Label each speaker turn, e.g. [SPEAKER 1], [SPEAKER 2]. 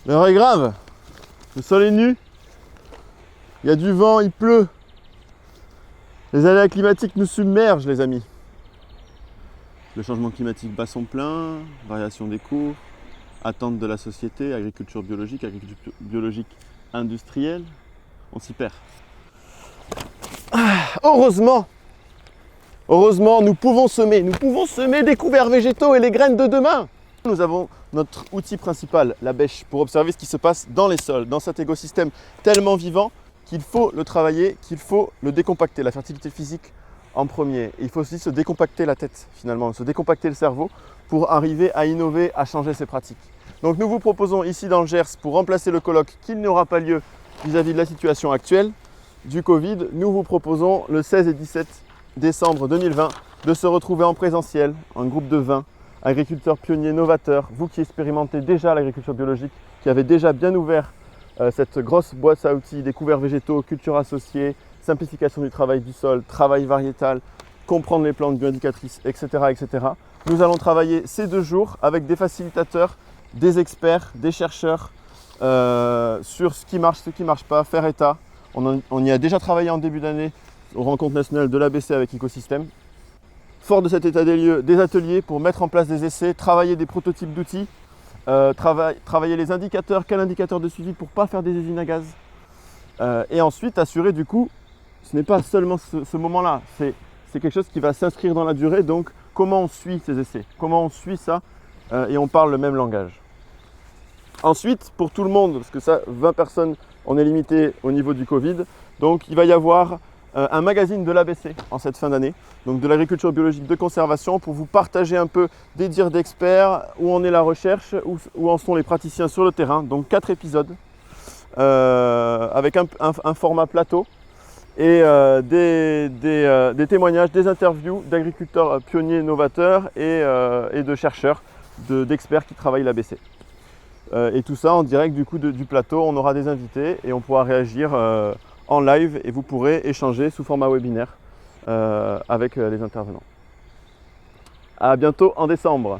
[SPEAKER 1] L'heure est grave, le sol est nu, il y a du vent, il pleut. Les aléas climatiques nous submergent, les amis. Le changement climatique bat son plein, variation des cours, attente de la société, agriculture biologique industrielle, on s'y perd. Heureusement, nous pouvons semer des couverts végétaux et les graines de demain. Nous avons notre outil principal, la bêche, pour observer ce qui se passe dans les sols, dans cet écosystème tellement vivant qu'il faut le travailler, qu'il faut le décompacter, la fertilité physique en premier. Et il faut aussi se décompacter la tête finalement, se décompacter le cerveau pour arriver à innover, à changer ses pratiques. Donc nous vous proposons ici dans le Gers, pour remplacer le colloque qui n'aura pas lieu vis-à-vis de la situation actuelle du Covid, nous vous proposons le 16 et 17 décembre 2020 de se retrouver en présentiel, en groupe de 20, agriculteurs pionniers novateurs, vous qui expérimentez déjà l'agriculture biologique, qui avez déjà bien ouvert cette grosse boîte à outils, des couverts végétaux, culture associée, simplification du travail du sol, travail variétal, comprendre les plantes bioindicatrices, etc., etc. Nous allons travailler ces 2 jours avec des facilitateurs, des experts, des chercheurs sur ce qui marche, ce qui ne marche pas, faire état. On y a déjà travaillé en début d'année aux rencontres nationales de l'ABC avec Ecosystème. Fort de cet état des lieux, des ateliers pour mettre en place des essais, travailler des prototypes d'outils, travailler les indicateurs, quel indicateur de suivi pour ne pas faire des usines à gaz. Et ensuite assurer du coup, ce n'est pas seulement ce moment-là, c'est quelque chose qui va s'inscrire dans la durée, donc comment on suit ces essais, comment on suit ça et on parle le même langage. Ensuite, pour tout le monde, parce que ça, 20 personnes, on est limité au niveau du Covid, donc il va y avoir un magazine de l'ABC en cette fin d'année, donc de l'agriculture biologique de conservation, pour vous partager un peu des dires d'experts, où en est la recherche, où en sont les praticiens sur le terrain, donc 4 épisodes, avec un format plateau, et des témoignages, des interviews d'agriculteurs pionniers novateurs et de chercheurs, d'experts qui travaillent l'ABC. Et tout ça en direct du coup du plateau, on aura des invités et on pourra réagir en live et vous pourrez échanger sous format webinaire avec les intervenants. À bientôt en décembre.